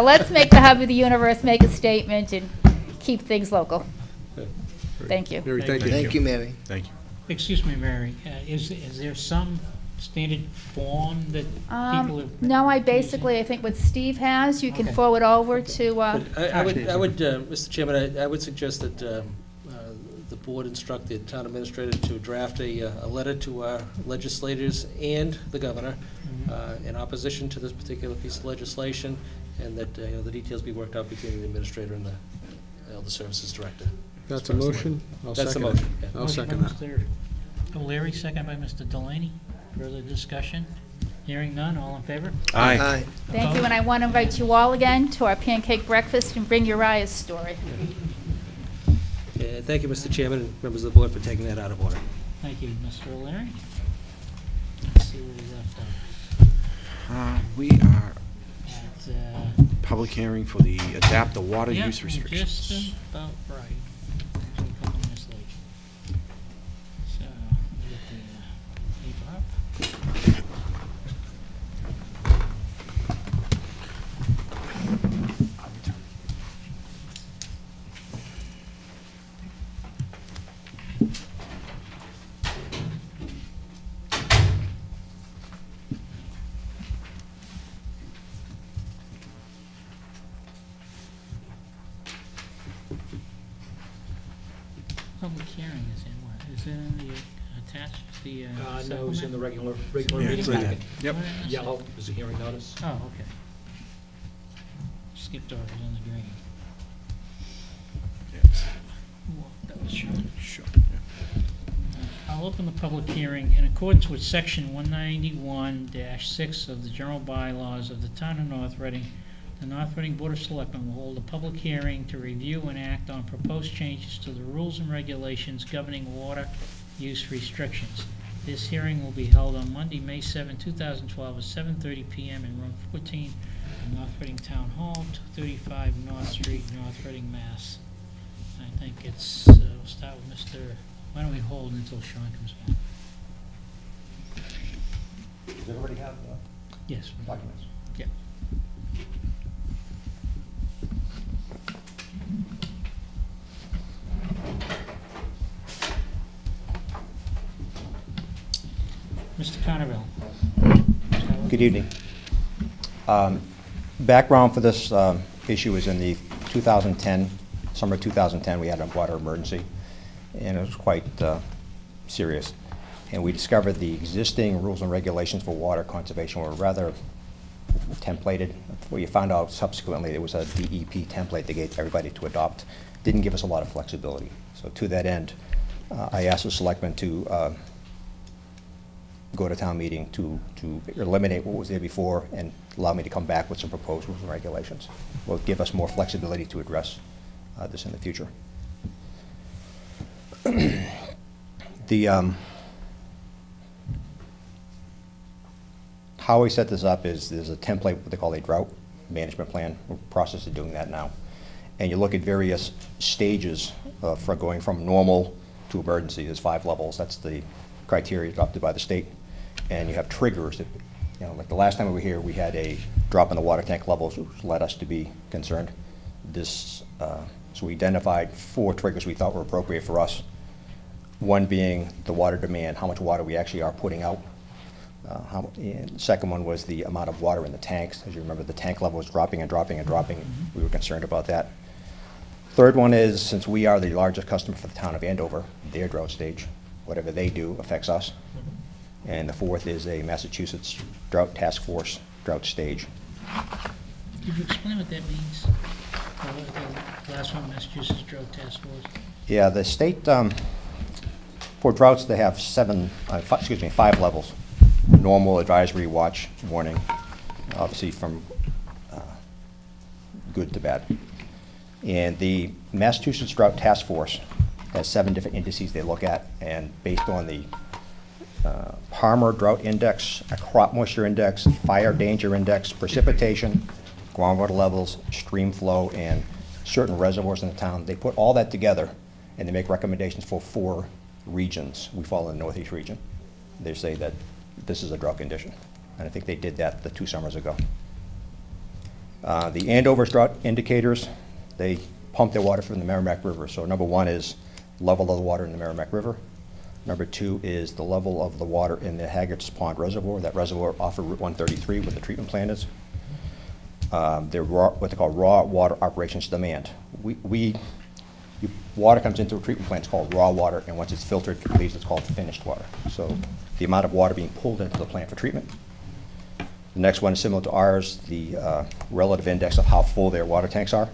Let's make the hub of the universe make a statement and keep things local. Thank you. Mary, thank you. Thank you, Mary. Thank you. Excuse me, Mary, is there some standard form that people have? No, I think what Steve has, you can forward over to, I would, Mr. Chairman, I would suggest that the board instruct the town administrator to draft a letter to our legislators and the governor in opposition to this particular piece of legislation, and that the details be worked out between the administrator and the Elder Services Director. That's a motion? That's the motion. Yeah. I'll second that. Mr. O'Leary, second by Mr. Delaney. Further discussion? Hearing none, all in favor? Aye. thank you, and I want to invite you all again to our pancake breakfast and bring Uriah's story. Thank you, Mr. Chairman, and members of the board for taking that out of order. Thank you, Mr. O'Leary. Let's see where we left off. We are At, public hearing for the adapt the water yeah, use restrictions. just about right. Actually, a couple minutes late. So, let me get the paper up. Public hearing is in what? Is it in the attached, the No, it's in the supplement? regular Yeah, meeting it's right packet. Yep. Where is it? Yellow is a hearing notice. Oh, okay. Skipped over, it was in the green. Ooh, that was short. Sure. I'll open the public hearing in accordance with section 191-6 of the general bylaws of the town of North Reading. The North Reading Board of Selectmen will hold a public hearing to review and act on proposed changes to the rules and regulations governing water use restrictions. This hearing will be held on Monday, May 7, 2012 at 7:30 p.m. in room 14 in North Reading Town Hall, 235 North Street, North Reading, Mass. I think it's, we'll start with Mr. Why don't we hold until Sean comes back? Does everybody have Yes. documents? Yeah. Mr. Carnevale. Good evening. Background for this issue is in the 2010, summer 2010, we had a water emergency, and it was quite serious. And we discovered the existing rules and regulations for water conservation were rather templated. We found out subsequently there was a DEP template they gave everybody to adopt. Didn't give us a lot of flexibility. So to that end, I asked the selectmen to go to town meeting to eliminate what was there before and allow me to come back with some proposed rules and regulations. Will give us more flexibility to address this in the future. How we set this up is there's a template, what they call a drought management plan. We're in the process of doing that now. And you look at various stages for going from normal to emergency. There's 5 levels. That's the criteria adopted by the state. And you have triggers that, like the last time we were here, we had a drop in the water tank levels, which led us to be concerned. So we identified 4 triggers we thought were appropriate for us. One being the water demand, how much water we actually are putting out. And the second one was the amount of water in the tanks. As you remember, the tank level was dropping and dropping and dropping. We were concerned about that. Third one is, since we are the largest customer for the town of Andover, their drought stage, whatever they do affects us. And the fourth is a Massachusetts Drought Task Force drought stage. Could you explain what that means? The last one, Massachusetts Drought Task Force? Yeah, the state, for droughts, they have 5 levels. Normal, advisory, watch, warning, obviously from good to bad. And the Massachusetts Drought Task Force has 7 different indices they look at, and based on the Palmer Drought Index, a crop moisture index, fire danger index, precipitation, groundwater levels, stream flow, and certain reservoirs in the town, they put all that together and they make recommendations for 4 regions. We fall in the Northeast region. They say that this is a drought condition. And I think they did that the 2 summers ago. The Andover drought indicators, they pump their water from the Merrimack River. So number one is level of the water in the Merrimack River. Number two is the level of the water in the Haggards Pond Reservoir, that reservoir off of Route 133 where the treatment plant is. They're raw, what they call raw water operations demand. Water comes into a treatment plant, it's called raw water, and once it's filtered, it leaves, it's called finished water. So the amount of water being pulled into the plant for treatment. The next one is similar to ours, the relative index of how full their water tanks are,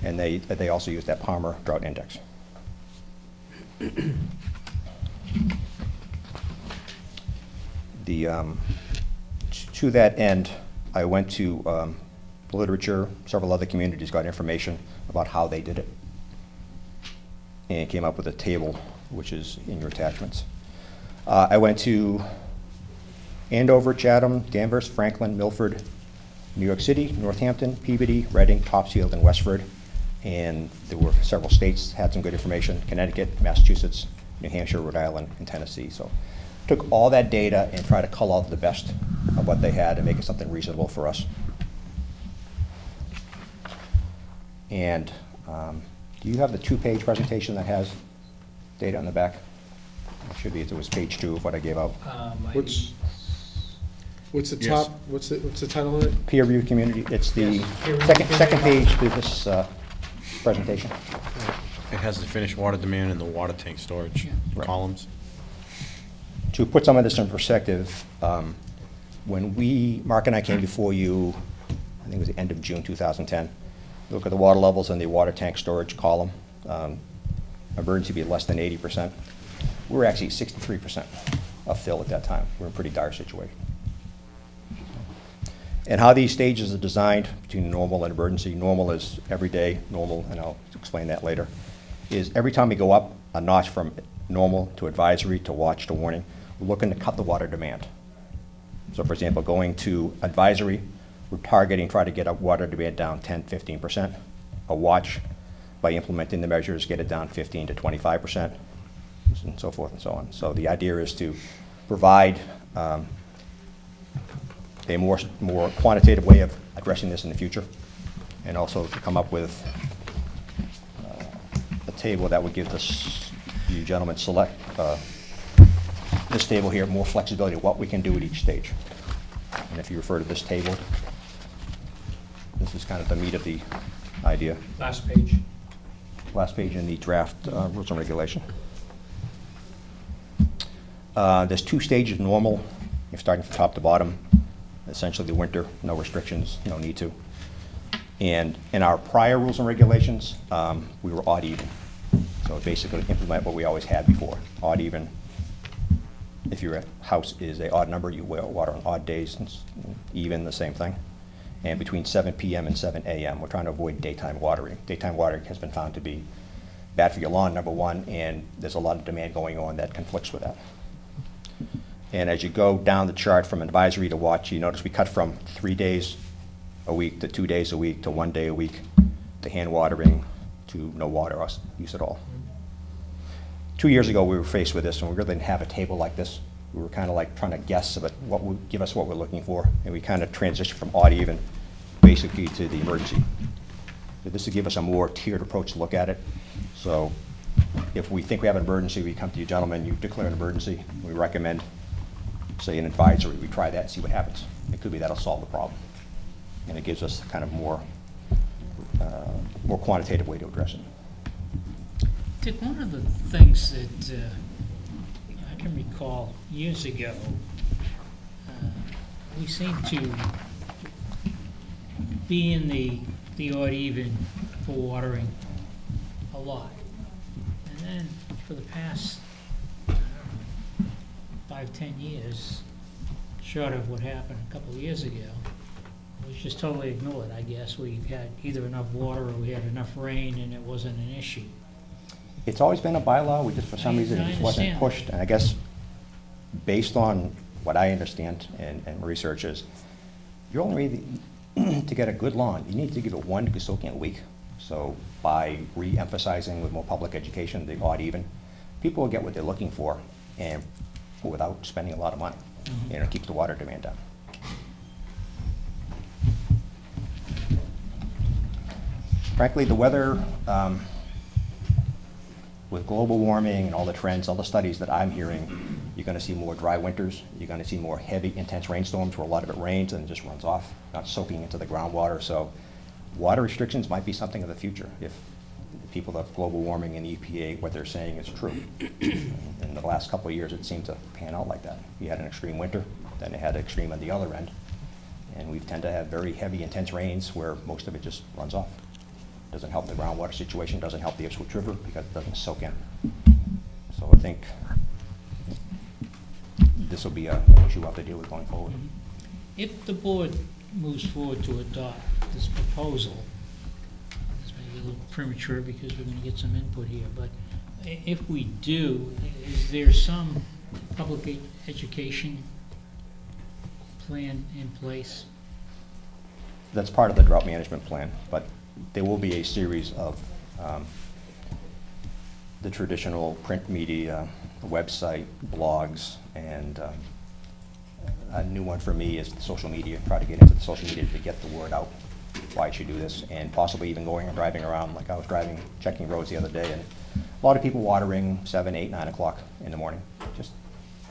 and they also use that Palmer Drought Index. To that end, I went to literature, several other communities got information about how they did it, and came up with a table, which is in your attachments. I went to Andover, Chatham, Danvers, Franklin, Milford, New York City, Northampton, Peabody, Reading, Topsfield, and Westford. And there were several states had some good information: Connecticut, Massachusetts, New Hampshire, Rhode Island, and Tennessee. So took all that data and tried to cull out the best of what they had and make it something reasonable for us. And do you have the 2-page presentation that has data on the back? It should be, it was page 2 of what I gave out. What's the Yes. top, what's the title of it? Peer review community, it's the Yes. second page to this presentation. It has the finished water demand and the water tank storage Right. columns. To put some of this in perspective, when Mark and I came before you, I think it was the end of June 2010, look at the water levels in the water tank storage column, emergency be less than 80%. We were actually 63% of fill at that time. We're in a pretty dire situation. And how these stages are designed between normal and emergency. Normal is every day, normal, and I'll explain that later, is every time we go up a notch from normal to advisory to watch to warning, we're looking to cut the water demand. So for example, going to advisory, we're targeting, try to get our water demand down 10, 15%. A watch, by implementing the measures, get it down 15 to 25%, and so forth and so on. So the idea is to provide a more quantitative way of addressing this in the future, and also to come up with a table that would give you gentlemen this table here more flexibility of what we can do at each stage. And if you refer to this table, this is kind of the meat of the idea. Last page. Last page in the draft rules and regulation. There's 2 stages normal. You're starting from top to bottom. Essentially the winter, no restrictions, no need to. And in our prior rules and regulations, we were odd even. So basically implement what we always had before, odd even. If your house is a odd number, you will water on odd days, and even the same thing. And between 7 p.m. and 7 a.m., we're trying to avoid daytime watering. Daytime watering has been found to be bad for your lawn, number one, and there's a lot of demand going on that conflicts with that. And as you go down the chart from advisory to watch, you notice we cut from 3 days a week to 2 days a week to 1 day a week to hand watering to no water use at all. 2 years ago, we were faced with this, and we really didn't have a table like this. We were kind of like trying to guess about what would give us what we're looking for, and we kind of transitioned from odd even basically to the emergency. So this will give us a more tiered approach to look at it. So if we think we have an emergency, we come to you gentlemen, you declare an emergency, we recommend, say, an advisory. We try that and see what happens. It could be that'll solve the problem. And it gives us kind of more quantitative way to address it. Dick, one of the things that I can recall years ago, we seemed to be in the odd even for watering a lot. And then for the past 5-10 years, short of what happened a couple of years ago, it was just totally ignored. I guess we had either enough water or we had enough rain and it wasn't an issue. It's always been a bylaw, we just, for some reason, it just wasn't understand. pushed. And I guess, based on what I understand and research is, you're only really, to get a good lawn, you need to give it 1 good soaking a week. So by re-emphasizing with more public education, the odd even, people will get what they're looking for, and without spending a lot of money. Mm-hmm. And it keeps the water demand down. Frankly, the weather, with global warming and all the trends, all the studies that I'm hearing, you're going to see more dry winters. You're going to see more heavy, intense rainstorms where a lot of it rains and just runs off, not soaking into the groundwater. So water restrictions might be something of the future if the people of global warming and EPA, what they're saying is true. In the last couple of years, it seemed to pan out like that. We had an extreme winter, then they had an extreme on the other end. And we tend to have very heavy, intense rains where most of it just runs off. Doesn't help the groundwater situation, doesn't help the Ipswich River because it doesn't soak in. So I think this will be an issue we'll have to deal with going forward. If the board moves forward to adopt this proposal, this may be a little premature because we're gonna get some input here, but if we do, is there some public education plan in place? That's part of the drought management plan, but there will be a series of the traditional print media, website, blogs, and a new one for me is social media. Try to get into the social media to get the word out why you should do this, and possibly even going and driving around. Like I was driving, checking roads the other day, and a lot of people watering 7, 8, 9 o'clock in the morning. Just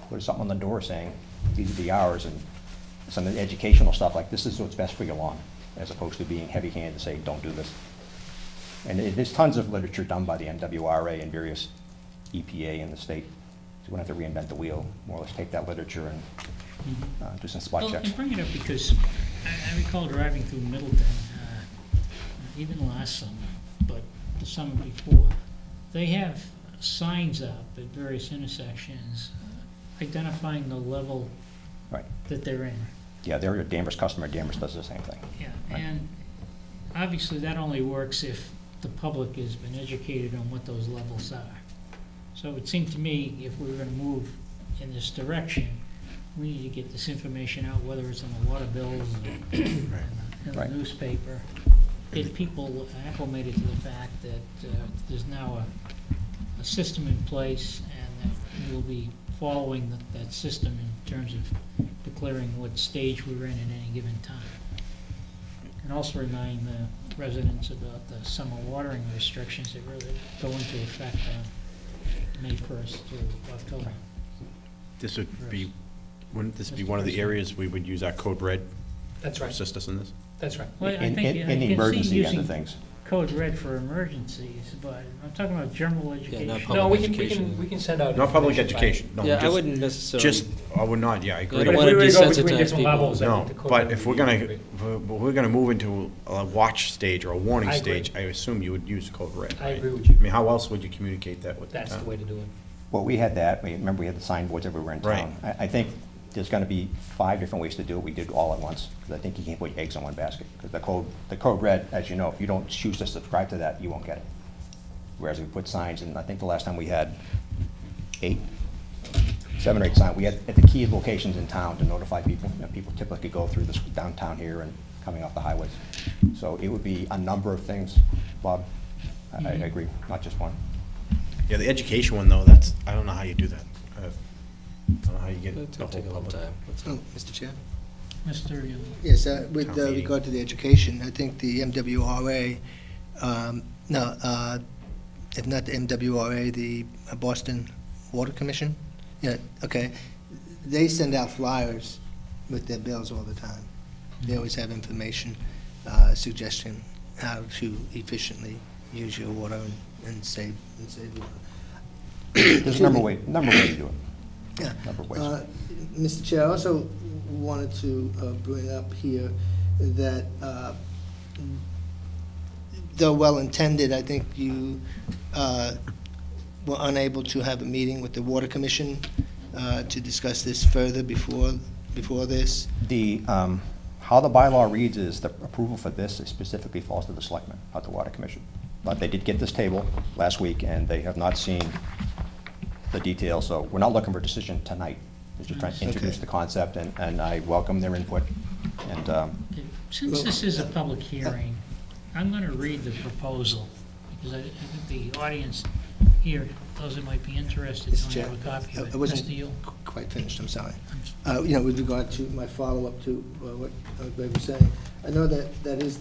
put something on the door saying these are the hours, and some of the educational stuff like this is what's best for your lawn, as opposed to being heavy-handed to say don't do this. And there's tons of literature done by the MWRA and various EPA in the state. So we don't have to reinvent the wheel. More or less take that literature and do some spot Well, checks. I bring it up because I recall driving through Middleton, even last summer, but the summer before. They have signs up at various intersections identifying the level Right. that they're in. Yeah, they're a Danvers customer. Danvers does the same thing. Yeah, Right. and obviously that only works if the public has been educated on what those levels are. So it seemed to me if we were gonna move in this direction, we need to get this information out, whether it's on the water bills or in the Right. newspaper. Get people acclimated to the fact that there's now a system in place and that we'll be following that system in terms of declaring what stage we're in at any given time. And also remind the residents about the summer watering restrictions that really go into effect on May 1st to October. This would be, wouldn't this be one of the areas we would use our code red That's to right, assist us in this? that's right. Well, I In think I the can see emergency end using of things. code red for emergencies, but I'm talking about general education. not No, Public we education. can send out. Not public information by- education, no. Yeah, I just- wouldn't necessarily. Just, I would not, yeah, I agree. I don't But if wanna we were to go between desensitize different people. levels, I No, think the code but would if we're be gonna, great. we're gonna move into a watch stage or a warning I agree. stage, I assume you would use code red, I right? agree with you. I mean, how else would you communicate that with the That's the town? way to do it. Well, we had that. Remember, we had the signboards everywhere in Right. town. I think there's going to be 5 different ways to do it. We did it all at once, because I think you can't put eggs in one basket. Because the code red, as you know, if you don't choose to subscribe to that, you won't get it. Whereas we put signs, and I think the last time we had 7 or 8 signs. We had at the key locations in town to notify people. You know, people typically go through this downtown here and coming off the highways. So it would be a number of things, Bob. I agree, not just one. Yeah, the education one, though, that's, I don't know how you do that. I don't know how you get It's the gonna take a whole long public. time. Mr. Chair? Mr. Young. Yes, with Town meeting. regard to the education, I think the MWRA, if not the MWRA, the Boston Water Commission, yeah, okay, they send out flyers with their bills all the time. They always have information, suggestion how to efficiently use your water and save water. There's a number of ways to do it. Yeah. Number of ways. Mr. Chair, I also wanted to bring up here that though well-intended, I think you were unable to have a meeting with the Water Commission to discuss this further before this. How the bylaw reads is the approval for this specifically falls to the Selectmen, not the Water Commission. But they did get this table last week, and they have not seen the details, so we're not looking for a decision tonight. We're just trying to introduce Okay. the concept, and I welcome their input. And Okay, since this is a public hearing, I'm going to read the proposal, because I think the audience here, those that might be interested, Mr. don't Chair, have a copy of it. I wasn't Mr. Yule? quite finished, I'm sorry. With regard to my follow-up to what Greg was saying, I know that is